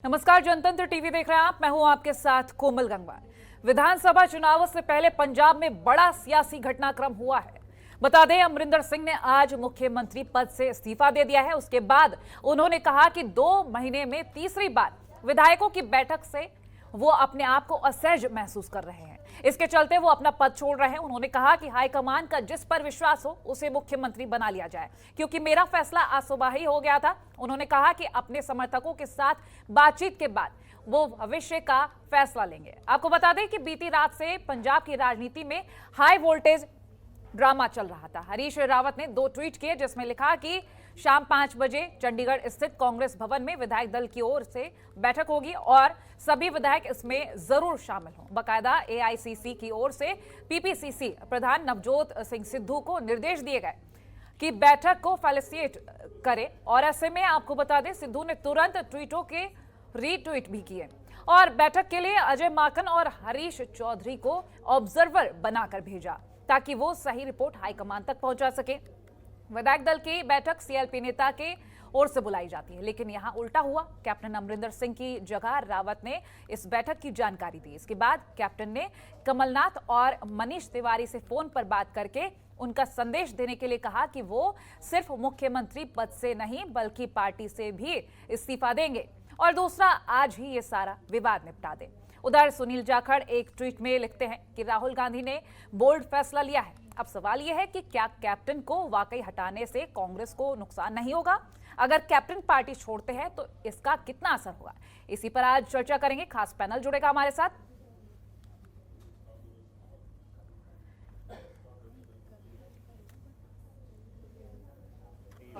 नमस्कार, जनतंत्र टीवी देख रहे हैं आप। मैं हूं आपके साथ कोमल गंगवार। विधानसभा चुनावों से पहले पंजाब में बड़ा सियासी घटनाक्रम हुआ है। बता दें, अमरिंदर सिंह ने आज मुख्यमंत्री पद से इस्तीफा दे दिया है। उसके बाद उन्होंने कहा कि 2 महीने में तीसरी बार विधायकों की बैठक से वो अपने आप को असहज महसूस कर रहे हैं। इसके चलते वो अपना पद छोड़ रहे हैं। उन्होंने कहा कि हाईकमान का जिस पर विश्वास हो उसे मुख्यमंत्री बना लिया जाए, क्योंकि मेरा फैसला आज सुबह ही हो गया था। उन्होंने कहा कि अपने समर्थकों के साथ बातचीत के बाद वो भविष्य का फैसला लेंगे। आपको बता दें कि बीती रात से पंजाब की राजनीति में हाई वोल्टेज ड्रामा चल रहा था। हरीश रावत ने 2 ट्वीट किए, जिसमें लिखा कि शाम 5 बजे चंडीगढ़ स्थित कांग्रेस भवन में विधायक दल की ओर से बैठक होगी और सभी विधायक इसमें जरूर शामिल हों। बाकायदा एआईसीसी की ओर से पीपीसीसी प्रधान नवजोत सिंह सिद्धू को निर्देश दिए गए कि बैठक को फैसिलिटेट करे। और ऐसे में आपको बता दें, सिद्धू ने तुरंत ट्वीटों के रीट्वीट भी किए और बैठक के लिए अजय माकन और हरीश चौधरी को ऑब्जर्वर बनाकर भेजा, ताकि वो सही रिपोर्ट हाईकमान तक पहुंचा सके। विधायक दल की बैठक सीएलपी नेता के ओर से बुलाई जाती है, लेकिन यहां उल्टा हुआ। कैप्टन अमरिंदर सिंह की जगह रावत ने इस बैठक की जानकारी दी। इसके बाद कैप्टन ने कमलनाथ और मनीष तिवारी से फोन पर बात करके उनका संदेश देने के लिए कहा कि वो सिर्फ मुख्यमंत्री पद से नहीं बल्कि पार्टी से भी इस्तीफा देंगे और दूसरा, आज ही ये सारा विवाद निपटा दें। उधर सुनील जाखड़ एक ट्वीट में लिखते हैं कि राहुल गांधी ने बोल्ड फैसला लिया है। अब सवाल यह है कि क्या कैप्टन को वाकई हटाने से कांग्रेस को नुकसान नहीं होगा? अगर कैप्टन पार्टी छोड़ते हैं तो इसका कितना असर होगा? इसी पर आज चर्चा करेंगे। खास पैनल जुड़ेगा हमारे साथ।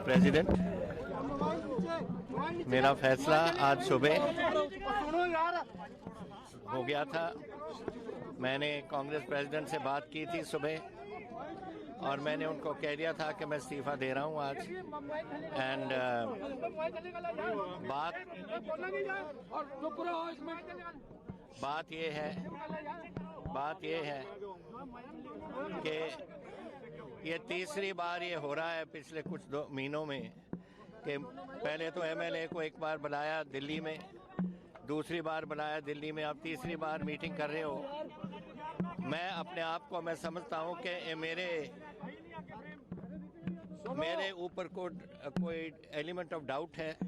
प्रेसिडेंट, मेरा फैसला आज सुबह हो गया था। मैंने कांग्रेस प्रेसिडेंट से बात की थी सुबह और मैंने उनको कह दिया था कि मैं इस्तीफा दे रहा हूं आज। एंड बात ये है कि ये तीसरी बार ये हो रहा है पिछले कुछ 2 महीनों में कि पहले तो एमएलए को एक बार बुलाया दिल्ली में, दूसरी बार बुलाया दिल्ली में, अब तीसरी बार मीटिंग कर रहे हो। मैं अपने आप को समझता हूं कि मेरे ऊपर कोई एलिमेंट ऑफ डाउट है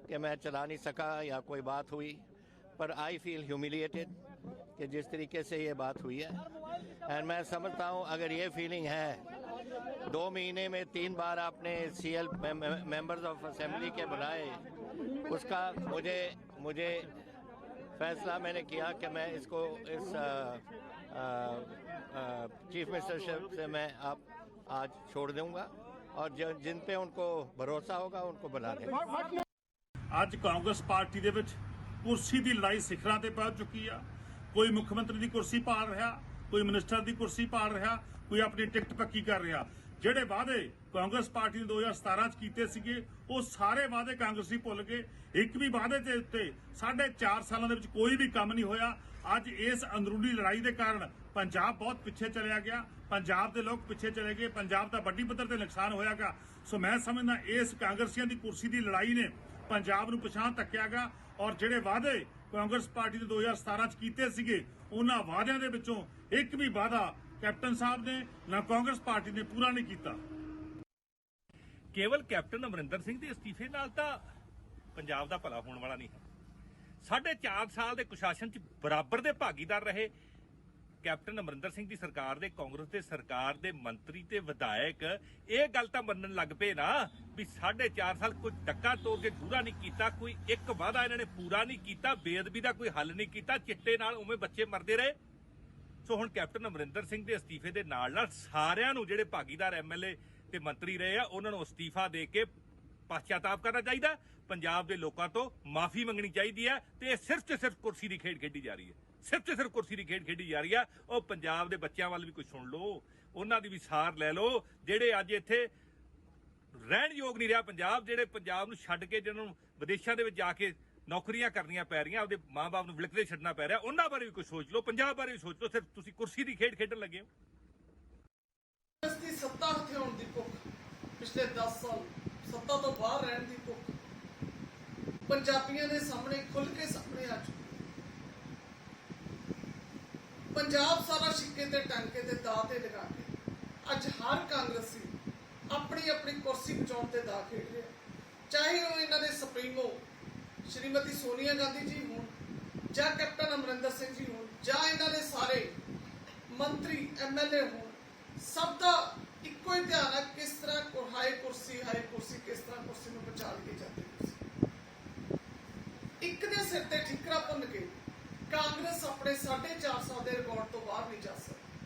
कि मैं चला नहीं सका या कोई बात हुई, पर आई फील ह्यूमिलिएटेड कि जिस तरीके से ये बात हुई है। एंड मैं समझता हूं अगर ये फीलिंग है, 2 महीने में 3 बार आपने सीएल मेंबर्स ऑफ असेंबली के बुलाए, उसका मुझे फैसला मैंने किया कि मैं इसको इस चीफ मिनिस्टरशिप से मैं आज छोड़ दूंगा और जिन पे उनको भरोसा होगा उनको बुला देंगे। ਅੱਜ ਕਾਂਗਰਸ ਪਾਰਟੀ ਦੇ ਵਿੱਚ ਕੁਰਸੀ ਦੀ ਲੜਾਈ ਸਿਖਰਾਂ ਤੇ ਪਹੁੰਚ ਚੁੱਕੀ ਆ। ਕੋਈ ਮੁੱਖ ਮੰਤਰੀ ਦੀ ਕੁਰਸੀ ਪਾਲ ਰਿਹਾ, ਕੋਈ ਮਿਨਿਸਟਰ ਦੀ ਕੁਰਸੀ ਪਾਲ ਰਿਹਾ, ਕੋਈ ਆਪਣੀ ਟਿਕਟ ਪੱਕੀ ਕਰ ਰਿਹਾ। ਜਿਹੜੇ ਵਾਅਦੇ ਕਾਂਗਰਸ ਪਾਰਟੀ ਨੇ 2017 ਚ ਕੀਤੇ ਸੀਗੇ, ਉਹ ਸਾਰੇ ਵਾਅਦੇ ਕਾਂਗਰਸੀ ਭੁੱਲ ਗਏ। ਇੱਕ ਵੀ ਵਾਅਦੇ ਦੇ ਉੱਤੇ 4.5 ਸਾਲਾਂ ਦੇ ਵਿੱਚ ਕੋਈ ਵੀ ਕੰਮ ਨਹੀਂ ਹੋਇਆ। ਅੱਜ ਇਸ ਅੰਦਰੂਨੀ ਲੜਾਈ ਦੇ ਕਾਰਨ ਪੰਜਾਬ ਬਹੁਤ ਪਿੱਛੇ ਚਲਿਆ ਗਿਆ, ਪੰਜਾਬ ਦੇ ਲੋਕ ਪਿੱਛੇ ਚਲੇ ਗਏ, ਪੰਜਾਬ ਦਾ ਵੱਡੀ ਪੱਧਰ ਤੇ ਨੁਕਸਾਨ ਹੋਇਆਗਾ। ਸੋ ਮੈਂ ਸਮਝਦਾ ਇਸ ਕਾਂਗਰਸੀਆਂ ਦੀ ਕੁਰਸੀ ਦੀ ਲੜਾਈ ਨੇ ਪੰਜਾਬ ਨੂੰ ਪਛਾਣ ਤੱਕਿਆਗਾ ਔਰ ਜਿਹੜੇ ਵਾਅਦੇ ਕਾਂਗਰਸ ਪਾਰਟੀ ਦੇ 2017 ਚ ਕੀਤੇ ਸੀਗੇ, ਉਹਨਾਂ ਵਾਅਦਿਆਂ ਦੇ ਵਿੱਚੋਂ ਇੱਕ ਵੀ ਵਾਅਦਾ ਕੈਪਟਨ ਸਾਹਿਬ ਨੇ ਨਾ ਕਾਂਗਰਸ ਪਾਰਟੀ ਨੇ ਪੂਰਾ ਨਹੀਂ ਕੀਤਾ। ਕੇਵਲ ਕੈਪਟਨ ਅਮਰਿੰਦਰ ਸਿੰਘ ਦੇ ਅਸਤੀਫੇ ਨਾਲ ਤਾਂ ਪੰਜਾਬ ਦਾ ਭਲਾ ਹੋਣ ਵਾਲਾ ਨਹੀਂ ਹੈ। 4.5 ਸਾਲ ਦੇ ਕੁਸ਼ਾਸਨ 'ਚ ਬਰਾਬਰ ਦੇ ਭਾਗੀਦਾਰ ਰਹੇ ਕੈਪਟਨ ਅਮਰਿੰਦਰ ਸਿੰਘ ਦੀ ਸਰਕਾਰ ਦੇ, ਕਾਂਗਰਸ ਦੇ ਸਰਕਾਰ ਦੇ ਮੰਤਰੀ ਤੇ ਵਿਧਾਇਕ ਇਹ ਗੱਲ ਤਾਂ ਮੰਨਣ ਲੱਗ ਪਏ ਨਾ ਵੀ 4.5 ਸਾਲ ਕੋਈ ਡੱਕਾ ਤੋੜ ਕੇ ਪੂਰਾ ਨਹੀਂ ਕੀਤਾ, ਕੋਈ ਇੱਕ ਵਾਅਦਾ ਇਹਨਾਂ ਨੇ ਪੂਰਾ ਨਹੀਂ ਕੀਤਾ, ਬੇਅਦਬੀ ਦਾ ਕੋਈ ਹੱਲ ਨਹੀਂ ਕੀਤਾ, ਚਿੱਟੇ ਨਾਲ ਉਵੇਂ ਬੱਚੇ ਮਰਦੇ ਰਹੇ। ਸੋ ਹੁਣ ਕੈਪਟਨ ਅਮਰਿੰਦਰ ਸਿੰਘ ਦੇ ਅਸਤੀਫੇ ਦੇ ਨਾਲ ਸਾਰਿਆਂ ਨੂੰ ਜਿਹੜੇ ਭਾਗੀਦਾਰ ਐਮਐਲਏ ਤੇ ਮੰਤਰੀ ਰਹੇ ਆ, ਉਹਨਾਂ ਨੂੰ ਅਸਤੀਫਾ ਦੇ ਕੇ ਪਛਤਾਵਾ ਕਰਨਾ ਚਾਹੀਦਾ। ਪੰਜਾਬ ਦੇ ਲੋਕਾਂ ਤੋਂ ਮਾਫੀ ਮੰਗਣੀ ਚਾਹੀਦੀ ਹੈ ਤੇ ਇਹ ਸਿਰਫ ਤੇ ਸਿਰਫ ਕੁਰਸੀ ਦੀ ਖੇਡ ਖੇਡੀ ਜਾ ਰਹੀ ਹੈ, ਸਿਰਫ ਤੇ ਸਿਰਫ ਕੁਰਸੀ ਦੀ ਖੇਡ ਖੇਡੀ ਜਾ ਰਹੀ ਹੈ। ਉਹ ਪੰਜਾਬ ਦੇ ਬੱਚਿਆਂ ਵੱਲ ਵੀ ਕੁਝ ਸੁਣ ਲਓ, ਉਹਨਾਂ ਦੀ ਵੀ ਸਾਰ ਲੈ ਲਓ, ਜਿਹੜੇ ਅੱਜ ਇੱਥੇ ਰਹਿਣ ਯੋਗ ਨਹੀਂ ਰਿਹਾ ਪੰਜਾਬ, ਜਿਹੜੇ ਪੰਜਾਬ ਨੂੰ ਛੱਡ ਕੇ ਜਿਹਨਾਂ ਨੂੰ ਵਿਦੇਸ਼ਾਂ ਦੇ ਵਿੱਚ ਜਾ ਕੇ ਨੌਕਰੀਆਂ ਕਰਨੀਆਂ ਪੈ ਰਹੀਆਂ, ਆਪਦੇ ਮਾਂ-ਬਾਪ ਨੂੰ ਵਿਲਕਦੇ ਛੱਡਣਾ ਪੈ ਰਿਹਾ, ਉਹਨਾਂ ਬਾਰੇ ਵੀ ਕੁਝ ਸੋਚ ਲਓ, ਪੰਜਾਬ ਬਾਰੇ ਵੀ ਸੋਚ ਲਓ। ਸਿਰਫ ਤੁਸੀਂ ਕੁਰਸੀ ਦੀ ਖੇਡ ਖੇਡਣ ਲੱਗੇ ਹੋ। ਇਸ ਦੀ ਸੱਤਾ ਹੱਥੇ ਹੋਣ ਦੀ ਭੁੱਖ, ਪਿਛਲੇ 10 ਸਾਲ ਸੱਤਾ ਤੋਂ ਬਾਹਰ ਰਹਿਣ ਦੀ ਭੁੱਖ, ਪੰਜਾਬੀਆਂ ਦੇ ਸਾਹਮਣੇ ਖੁੱਲ ਕੇ ਸਾਹਮਣੇ ਆ ਚੁੱਕੀ। ਪੰਜਾਬ ਸਾਰਾ ਸਿੱਕੇ ਤੇ ਟਾਂਕੇ ਤੇ ਦਾਅ ਤੇ ਲਗਾ ਕੇ ਅੱਜ ਹਰ ਕਾਂਗਰਸੀ ਆਪਣੀ ਆਪਣੀ ਕੁਰਸੀ ਬਚਾਉਣ ਤੇ ਦਾਅ ਖੇਡ ਰਿਹਾ, ਚਾਹੇ ਉਹ ਇਹਨਾਂ ਦੇ ਸੁਪਰੀਮੋ ਸ਼੍ਰੀਮਤੀ ਸੋਨੀਆ ਗਾਂਧੀ ਜੀ ਹੋਣ ਜਾਂ ਕੈਪਟਨ ਅਮਰਿੰਦਰ ਸਿੰਘ ਜੀ ਹੋਣ ਜਾਂ ਇਹਨਾਂ ਦੇ ਸਾਰੇ ਮੰਤਰੀ ਐਮਐਲਏ ਹੋਣ। ਸਭ ਦਾ ਇੱਕੋ ਹੀ ਧਿਆਨ ਹੈ ਕਿਸ ਤਰ੍ਹਾਂ ਹਾਈ ਕੁਰਸੀ ਕਿਸ ਤਰ੍ਹਾਂ ਕੁਰਸੀ ਨੂੰ ਬਚਾ ਲਈ ਜਾਂਦੀ ਹੈ। ਇੱਕ ਦੇ ਸਿਰ ਤੇ ਠਿਕਰਾ ਭੁੰਨ ਕੇ कांग्रेस अपने 450 के रिकॉर्ड तो बाहर नहीं जा सकती।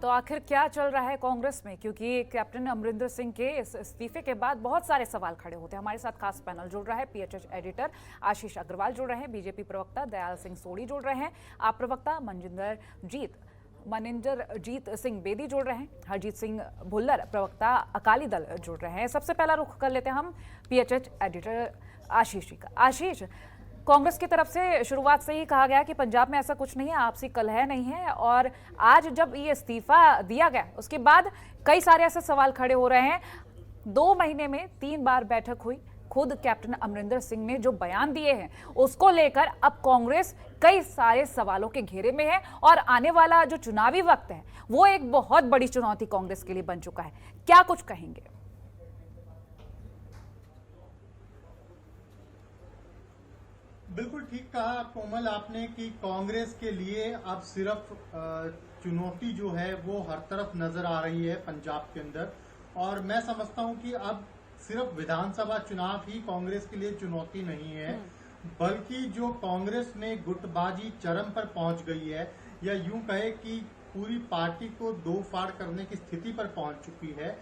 तो आखिर क्या चल रहा है कांग्रेस में, क्योंकि कैप्टन अमरिंदर सिंह के इस इस्तीफे के बाद बहुत सारे सवाल खड़े होते हैं। हमारे साथ खास पैनल जुड़ रहा है, PHH एडिटर आशीष अग्रवाल जुड़ रहे हैं, बीजेपी प्रवक्ता दयाल सिंह सोढ़ी जुड़ रहे हैं, आप प्रवक्ता मनिंदरजीत सिंह बेदी जुड़ रहे हैं, हरजीत सिंह भुल्लर प्रवक्ता अकाली दल जुड़ रहे हैं। सबसे पहला रुख कर लेते हैं हम PHH एडिटर आशीष जी का। आशीष, कांग्रेस की तरफ से शुरुआत से ही कहा गया कि पंजाब में ऐसा कुछ नहीं है, आपसी कलह नहीं है, और आज जब ये इस्तीफा दिया गया उसके बाद कई सारे ऐसे सवाल खड़े हो रहे हैं। 2 महीने में 3 बार बैठक हुई, खुद कैप्टन अमरिंदर सिंह ने जो बयान दिए हैं उसको लेकर अब कांग्रेस कई सारे सवालों के घेरे में है, और आने वाला जो चुनावी वक्त है वो एक बहुत बड़ी चुनौती कांग्रेस के लिए बन चुका है। क्या कुछ कहेंगे? बिल्कुल ठीक कहा कोमल आपने कि कांग्रेस के लिए अब सिर्फ चुनौती जो है वो हर तरफ नजर आ रही है पंजाब के अंदर, और मैं समझता हूं कि अब सिर्फ विधानसभा चुनाव ही कांग्रेस के लिए चुनौती नहीं है, बल्कि जो कांग्रेस में गुटबाजी चरम पर पहुंच गई है, या यूं कहे कि पूरी पार्टी को दो फाड़ करने की स्थिति पर पहुंच चुकी है,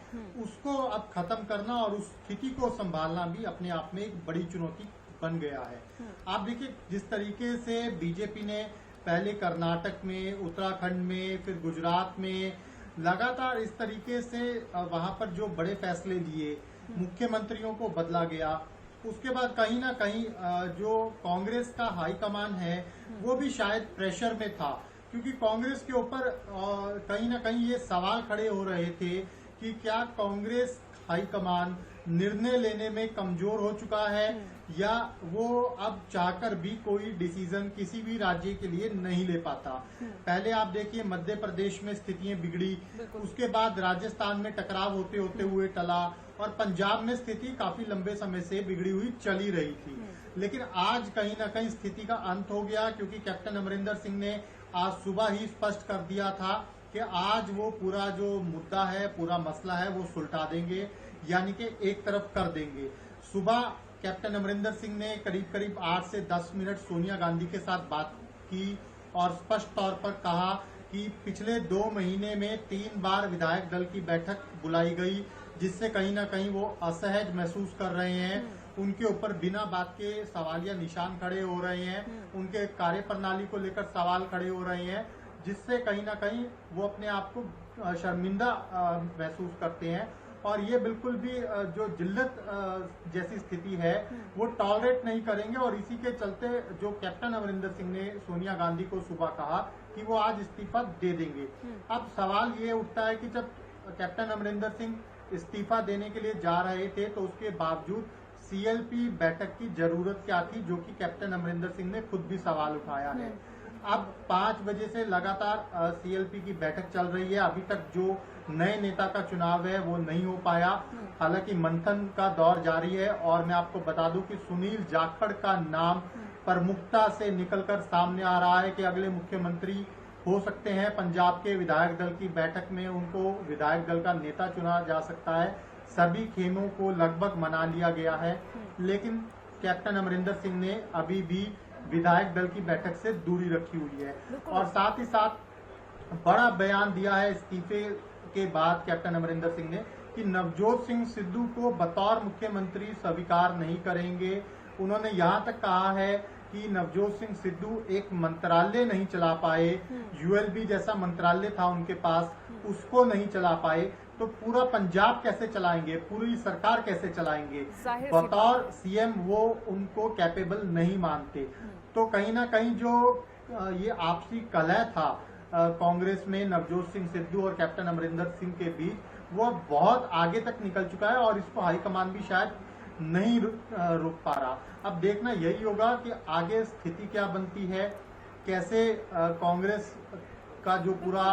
उसको अब खत्म करना और उस स्थिति को संभालना भी अपने आप में एक बड़ी चुनौती बन गया है। आप देखिए जिस तरीके से बीजेपी ने पहले कर्नाटक में, उत्तराखंड में, फिर गुजरात में लगातार इस तरीके से वहां पर जो बड़े फैसले लिए, मुख्यमंत्रियों को बदला गया, उसके बाद कहीं ना कहीं जो कांग्रेस का हाईकमान है वो भी शायद प्रेशर में था, क्योंकि कांग्रेस के ऊपर कहीं ना कहीं ये सवाल खड़े हो रहे थे कि क्या कांग्रेस हाईकमान निर्णय लेने में कमजोर हो चुका है, या वो अब चाहकर भी कोई डिसीजन किसी भी राज्य के लिए नहीं ले पाता। पहले आप देखिए मध्य प्रदेश में स्थितियां बिगड़ी, उसके बाद राजस्थान में टकराव होते होते हुए टला, और पंजाब में स्थिति काफी लंबे समय से बिगड़ी हुई चली रही थी। लेकिन आज कहीं ना कहीं स्थिति का अंत हो गया, क्योंकि कैप्टन अमरिंदर सिंह ने आज सुबह ही स्पष्ट कर दिया था कि आज वो पूरा जो मुद्दा है, पूरा मसला है, वो सुलटा देंगे, यानी कि एक तरफ कर देंगे। सुबह कैप्टन अमरिंदर सिंह ने करीब 8 से 10 मिनट सोनिया गांधी के साथ बात की और स्पष्ट तौर पर कहा कि पिछले 2 महीने में 3 बार विधायक दल की बैठक बुलाई गई, जिससे कहीं ना कहीं वो असहज महसूस कर रहे हैं, उनके ऊपर बिना बात के सवालिया निशान खड़े हो रहे हैं, उनके कार्यप्रणाली को लेकर सवाल खड़े हो रहे हैं, जिससे कहीं ना कहीं वो अपने आप को शर्मिंदा महसूस करते हैं। और ये बिल्कुल भी जो जिल्लत जैसी स्थिति है वो टॉलरेट नहीं करेंगे, और इसी के चलते जो कैप्टन अमरिंदर सिंह ने सोनिया गांधी को सुबह कहा कि वो आज इस्तीफा दे देंगे। अब सवाल ये उठता है कि जब कैप्टन अमरिंदर सिंह इस्तीफा देने के लिए जा रहे थे तो उसके बावजूद CLP बैठक की जरूरत क्या थी, जो कि कैप्टन अमरिंदर सिंह ने खुद भी सवाल उठाया है। अब 5 बजे से लगातार CLP की बैठक चल रही है, अभी तक जो नए नेता का चुनाव है वो नहीं हो पाया, हालांकि मंथन का दौर जारी है। और मैं आपको बता दूं कि सुनील जाखड़ का नाम प्रमुखता से निकलकर सामने आ रहा है कि अगले मुख्यमंत्री हो सकते हैं। पंजाब के विधायक दल की बैठक में उनको विधायक दल का नेता चुना जा सकता है। सभी खेमों को लगभग मना लिया गया है, लेकिन कैप्टन अमरिंदर सिंह ने अभी भी विधायक दल की बैठक से दूरी रखी हुई है, और साथ ही साथ बड़ा बयान दिया है इस्तीफे के बाद कैप्टन अमरिंदर सिंह ने कि नवजोत सिंह सिद्धू को बतौर मुख्यमंत्री स्वीकार नहीं करेंगे। उन्होंने यहां तक कहा है कि नवजोत सिंह सिद्धू एक मंत्रालय नहीं चला पाए, ULB जैसा मंत्रालय था उनके पास, उसको नहीं चला पाए, तो पूरा पंजाब कैसे चलाएंगे, पूरी सरकार कैसे चलाएंगे, बतौर CM वो उनको कैपेबल नहीं मानते। तो कहीं ना कहीं जो ये आपसी कलह था कांग्रेस में नवजोत सिंह सिद्धू और कैप्टन अमरिंदर सिंह के बीच, वो बहुत आगे तक निकल चुका है, और इसको हाईकमान भी शायद नहीं रुक पा रहा। अब देखना यही होगा कि आगे स्थिति क्या बनती है, कैसे कांग्रेस का जो पूरा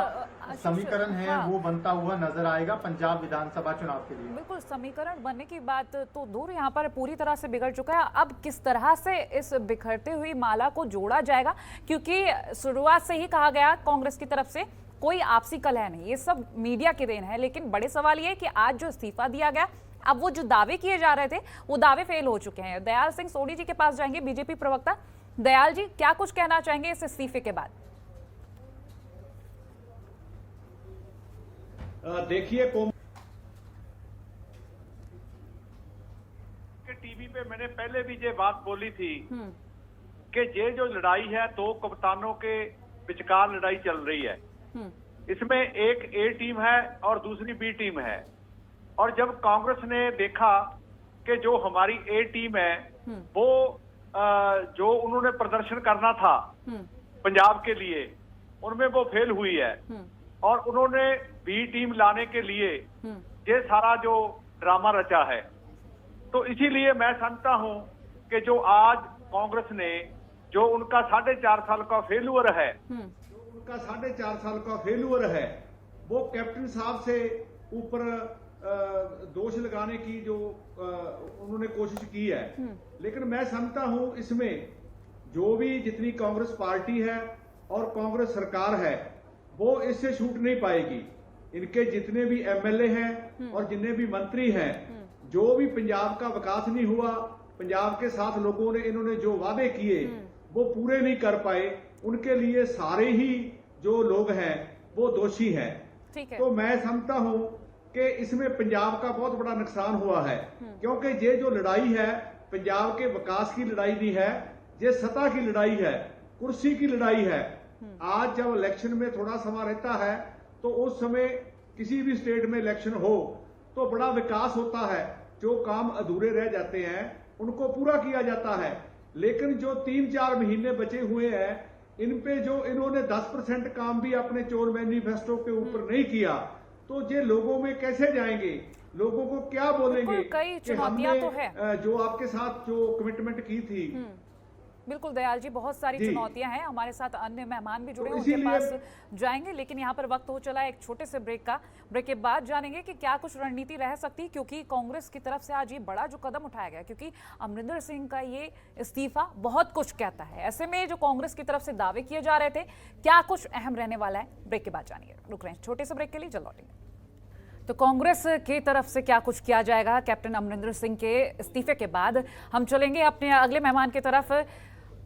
समीकरण है वो बनता हुआ नजर आएगा पंजाब विधानसभा चुनाव के लिए। बिल्कुल, समीकरण बनने की बात तो दूर, यहाँ पर पूरी तरह से बिगड़ चुका है। अब किस तरह से इस बिखरते हुई माला को जोड़ा जाएगा, क्योंकि शुरुआत से ही कहा गया कांग्रेस की तरफ से कोई आपसी कलह नहीं, ये सब मीडिया की देन है। लेकिन बड़े सवाल ये कि आज जो इस्तीफा दिया गया, अब वो जो दावे किए जा रहे थे वो दावे फेल हो चुके हैं। दयाल सिंह सोनी जी के पास जाएंगे, बीजेपी प्रवक्ता। दयाल जी, क्या कुछ कहना चाहेंगे इस इस्तीफे के बाद? देखिए, टीवी पे मैंने पहले भी ये बात बोली थी कि ये जो लड़ाई है दो कप्तानों के विचकार लड़ाई चल रही है। इसमें एक ए टीम है और दूसरी बी टीम है। और जब कांग्रेस ने देखा कि जो हमारी ए टीम है वो जो उन्होंने प्रदर्शन करना था पंजाब के लिए, उनमें वो फेल हुई है और उन्होंने बी टीम लाने के लिए ये सारा जो ड्रामा रचा है। तो इसीलिए मैं समझता हूं कि जो आज कांग्रेस ने जो उनका 4.5 साल का फेल्यूअर है, वो कैप्टन साहब से ऊपर दोष लगाने की जो उन्होंने कोशिश की है। लेकिन मैं समझता हूं इसमें जो भी जितनी कांग्रेस पार्टी है और कांग्रेस सरकार है वो इससे छूट नहीं पाएगी। इनके जितने भी एमएलए हैं और जितने भी मंत्री हैं, जो भी पंजाब का विकास नहीं हुआ, पंजाब के साथ लोगों ने इन्होंने जो वादे किए वो पूरे नहीं कर पाए, उनके लिए सारे ही जो लोग हैं वो दोषी हैं। ठीक है। तो मैं समझता हूं कि इसमें पंजाब का बहुत बड़ा नुकसान हुआ है, क्योंकि ये जो लड़ाई है पंजाब के विकास की लड़ाई नहीं है, ये सत्ता की लड़ाई है, कुर्सी की लड़ाई है। आज जब इलेक्शन में थोड़ा समय रहता है तो उस समय किसी भी स्टेट में इलेक्शन हो तो बड़ा विकास होता है, जो काम अधूरे रह जाते हैं उनको पूरा किया जाता है। लेकिन जो 3-4 महीने बचे हुए हैं, इन पे जो इन्होंने 10% काम भी अपने चोर मैनिफेस्टो के ऊपर नहीं किया, तो ये लोगों में कैसे जाएंगे, लोगों को क्या बोलेंगे कि हमने तो है जो आपके साथ जो कमिटमेंट की थी। बिल्कुल दयाल जी, बहुत सारी चुनौतियां हैं। हमारे साथ अन्य मेहमान भी जुड़े हैं, उनके पास जाएंगे, लेकिन यहाँ पर वक्त हो चला है एक छोटे से ब्रेक का। ब्रेक के बाद जानेंगे कि क्या कुछ रणनीति रह सकती है, क्योंकि कांग्रेस की तरफ से आज ये बड़ा जो कदम उठाया गया, क्योंकि अमरिंदर सिंह का ये इस्तीफा बहुत कुछ कहता है। ऐसे में जो कांग्रेस की तरफ से दावे किए जा रहे थे, क्या कुछ अहम रहने वाला है, ब्रेक के बाद जानिए। रुक रहे हैं छोटे से ब्रेक के लिए, जल्द लौटेंगे। तो कांग्रेस की तरफ से क्या कुछ किया जाएगा कैप्टन अमरिंदर सिंह के इस्तीफे के बाद, हम चलेंगे अपने अगले मेहमान की तरफ।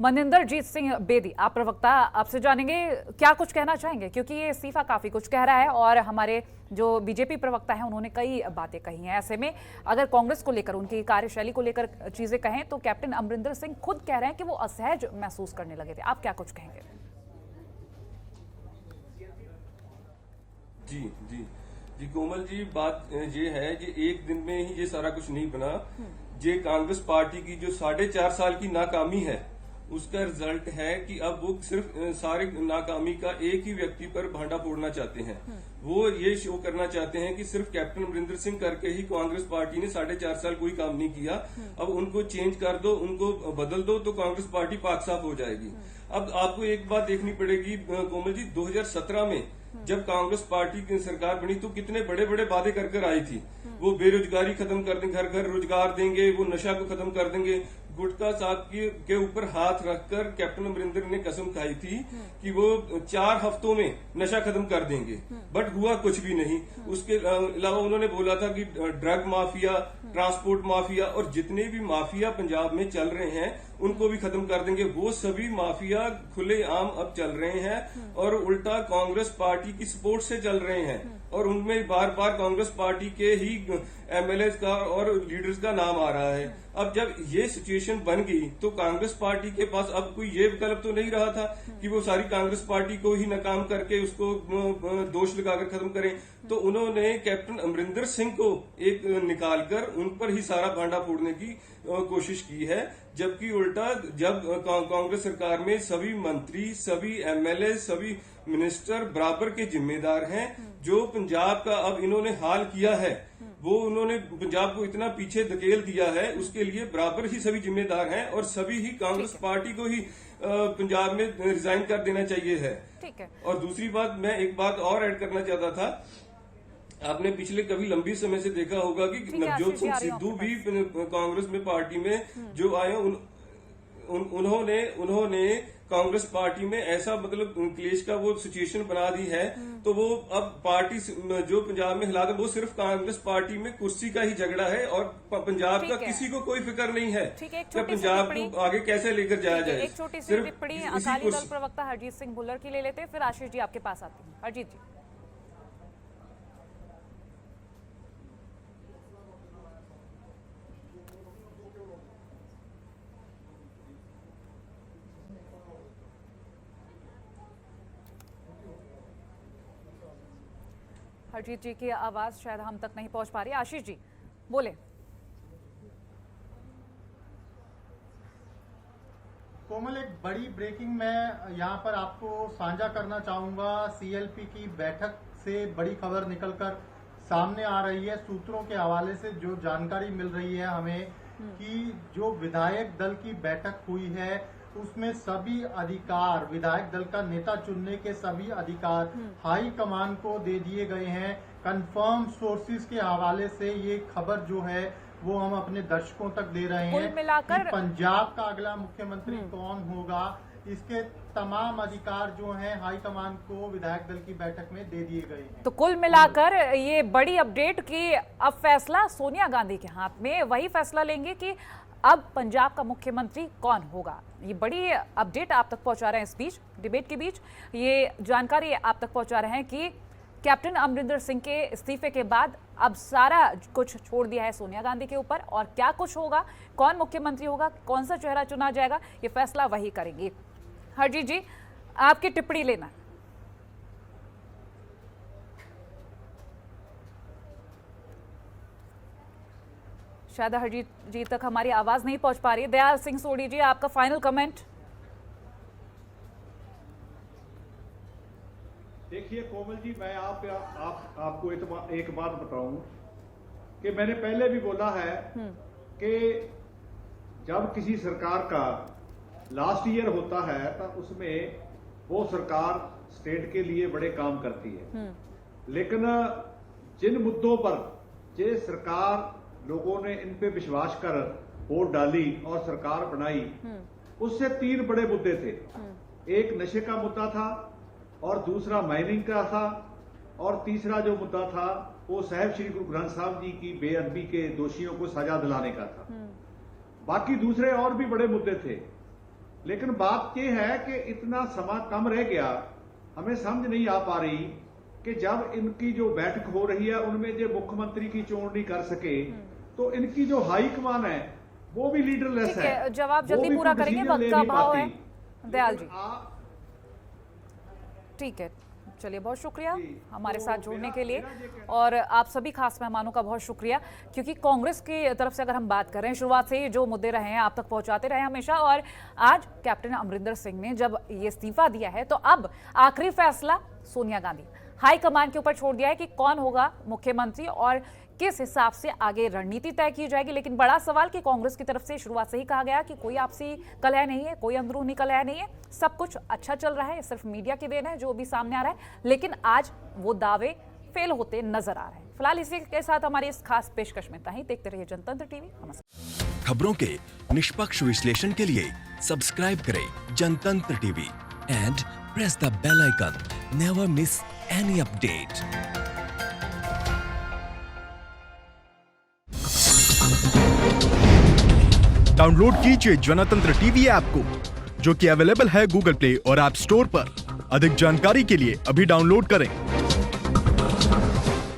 मनिंदरजीत सिंह बेदी, आप प्रवक्ता, आपसे जानेंगे क्या कुछ कहना चाहेंगे, क्योंकि ये इस्तीफा काफी कुछ कह रहा है और हमारे जो बीजेपी प्रवक्ता हैं उन्होंने कई बातें कही हैं। ऐसे में अगर कांग्रेस को लेकर, उनकी कार्यशैली को लेकर चीजें कहें तो कैप्टन अमरिंदर सिंह खुद कह रहे हैं कि वो असहज महसूस करने लगे थे। आप क्या कुछ कहेंगे? जी कोमल जी, बात ये है कि एक दिन में ही ये सारा कुछ नहीं बना। ये कांग्रेस पार्टी की जो 4.5 साल की नाकामी है उसका रिजल्ट है कि अब वो सिर्फ सारे नाकामी का एक ही व्यक्ति पर भांडा फोड़ना चाहते हैं। वो ये शो करना चाहते हैं कि सिर्फ कैप्टन अमरिंदर सिंह करके ही कांग्रेस पार्टी ने 4.5 साल कोई काम नहीं किया, अब उनको चेंज कर दो, उनको बदल दो तो कांग्रेस पार्टी पाक साफ हो जाएगी। अब आपको एक बात देखनी पड़ेगी कोमल जी, 2017 में जब कांग्रेस पार्टी की सरकार बनी तो कितने बड़े बड़े वादे कर आई थी। वो बेरोजगारी खत्म कर देंगे, घर घर रोजगार देंगे, वो नशा को खत्म कर देंगे। गुटखा साहब के ऊपर हाथ रखकर कैप्टन अमरिंदर ने कसम खाई थी कि वो 4 हफ्तों में नशा खत्म कर देंगे, बट हुआ कुछ भी नहीं। उसके अलावा उन्होंने बोला था कि ड्रग माफिया, ट्रांसपोर्ट माफिया और जितने भी माफिया पंजाब में चल रहे हैं उनको भी खत्म कर देंगे। वो सभी माफिया खुलेआम अब चल रहे हैं और उल्टा कांग्रेस पार्टी की सपोर्ट से चल रहे हैं और उनमें बार बार कांग्रेस पार्टी के ही एमएलए का और लीडर्स का नाम आ रहा है। अब जब ये सिचुएशन बन गई तो कांग्रेस पार्टी के पास अब कोई ये विकल्प तो नहीं रहा था कि वो सारी कांग्रेस पार्टी को ही नाकाम करके उसको दोष लगाकर खत्म करें। तो उन्होंने कैप्टन अमरिंदर सिंह को एक निकालकर उन पर ही सारा भांडा फोड़ने की कोशिश की है, जबकि उल्टा जब कांग्रेस सरकार में सभी मंत्री, सभी एमएलए, सभी मिनिस्टर बराबर के जिम्मेदार हैं। जो पंजाब का अब इन्होंने हाल किया है वो उन्होंने पंजाब को इतना पीछे धकेल दिया है, उसके लिए बराबर ही सभी जिम्मेदार हैं और सभी ही कांग्रेस पार्टी को ही पंजाब में रिजाइन कर देना चाहिए है। ठीक है। और दूसरी बात, मैं एक बात और ऐड करना चाहता था। आपने पिछले कभी लंबी समय से देखा होगा कि नवजोत सिंह सिद्धू भी कांग्रेस में पार्टी में जो आए उन्होंने कांग्रेस पार्टी में ऐसा मतलब क्लेश का वो सिचुएशन बना दी है, तो वो अब पार्टी जो पंजाब में हालात है वो सिर्फ कांग्रेस पार्टी में कुर्सी का ही झगड़ा है और पंजाब का किसी को कोई फिक्र नहीं है कि पंजाब को आगे कैसे लेकर जाया जाए। एक छोटी सी टिप्पणी अकाली दल प्रवक्ता हरजीत सिंह भुल्लर की ले लेते हैं, फिर आशीष जी आपके पास आते हैं। हरजीत जी। हरजीत जी की आवाज शायद हम तक नहीं पहुंच पा रही। आशीष जी बोले। कोमल, एक बड़ी ब्रेकिंग मैं यहाँ पर आपको साझा करना चाहूंगा। सीएलपी की बैठक से बड़ी खबर निकलकर सामने आ रही है। सूत्रों के हवाले से जो जानकारी मिल रही है हमें कि जो विधायक दल की बैठक हुई है उसमें सभी अधिकार, विधायक दल का नेता चुनने के सभी अधिकार हाई कमान को दे दिए गए हैं। कंफर्म सोर्सेज के हवाले से ये खबर जो है वो हम अपने दर्शकों तक दे रहे हैं कि पंजाब का अगला मुख्यमंत्री कौन होगा, इसके तमाम अधिकार जो हैं हाई कमान को विधायक दल की बैठक में दे दिए गए हैं। तो कुल मिलाकर ये बड़ी अपडेट कि अब फैसला सोनिया गांधी के हाथ में, वही फैसला लेंगे कि अब पंजाब का मुख्यमंत्री कौन होगा। ये बड़ी अपडेट आप तक पहुंचा रहे हैं इस बीच, डिबेट के बीच ये जानकारी आप तक पहुंचा रहे हैं कि कैप्टन अमरिंदर सिंह के इस्तीफे के बाद अब सारा कुछ छोड़ दिया है सोनिया गांधी के ऊपर, और क्या कुछ होगा, कौन मुख्यमंत्री होगा, कौन सा चेहरा चुना जाएगा, ये फैसला वही करेंगे। हरजीत जी आपकी टिप्पणी लेना। शायद हरजीत जी तक हमारी आवाज नहीं पहुंच पा रही है। दयाल सिंह सोढ़ी जी आपका फाइनल कमेंट। देखिए कोमल जी, मैं आपको एक बात बताऊं कि मैंने पहले भी बोला है कि जब किसी सरकार का लास्ट ईयर होता है तो उसमें वो सरकार स्टेट के लिए बड़े काम करती है, लेकिन जिन मुद्दों पर जे सरकार लोगों ने इन पे विश्वास कर वोट डाली और सरकार बनाई, उससे 3 बड़े मुद्दे थे। एक नशे का मुद्दा था, और दूसरा माइनिंग का था, और तीसरा जो मुद्दा था वो साहिब श्री गुरु ग्रंथ साहब जी की बेअदबी के दोषियों को सजा दिलाने का था। बाकी दूसरे और भी बड़े मुद्दे थे, लेकिन बात यह है कि इतना समय कम रह गया, हमें समझ नहीं आ पा रही कि जब इनकी जो बैठक हो रही है उनमें जो मुख्यमंत्री की चोन नहीं कर सके तो इनकी जो हाई कमान है वो भी लीडरलेस है। जवाब जल्दी पूरा करेंगे, वक्त का अभाव है। दयाल जी ठीक है, चलिए बहुत शुक्रिया हमारे साथ जुड़ने के लिए, और आप सभी खास मेहमानों का बहुत शुक्रिया, क्योंकि कांग्रेस की तरफ से अगर हम बात करें, शुरुआत से जो मुद्दे रहे हैं आप तक पहुंचाते रहे हमेशा, और आज कैप्टन अमरिंदर सिंह ने जब ये इस्तीफा दिया है तो अब आखिरी फैसला सोनिया गांधी हाईकमान के ऊपर छोड़ दिया है कि कौन होगा मुख्यमंत्री और किस हिसाब से आगे रणनीति तय की जाएगी। लेकिन बड़ा सवाल कि कांग्रेस की तरफ से शुरुआत से ही कहा गया कि कोई आपसी कलह नहीं है, कोई अंदरूनी कलह नहीं है, सब कुछ अच्छा चल रहा है, सिर्फ मीडिया की देन है जो भी सामने आ रहा है, लेकिन आज वो दावे फेल होते नजर आ रहे हैं। फिलहाल इसी के साथ हमारी इस खास पेशकश में इतना ही। देखते रहिए जनतंत्र टीवी। नमस्कार। खबरों के निष्पक्ष विश्लेषण के लिए सब्सक्राइब करें Jantantra TV and press the bell icon. Never miss any update. Download कीजिए जनतंत्र टीवी ऐप को, जो कि अवेलेबल है गूगल प्ले और ऐप स्टोर पर। अधिक जानकारी के लिए अभी डाउनलोड करें।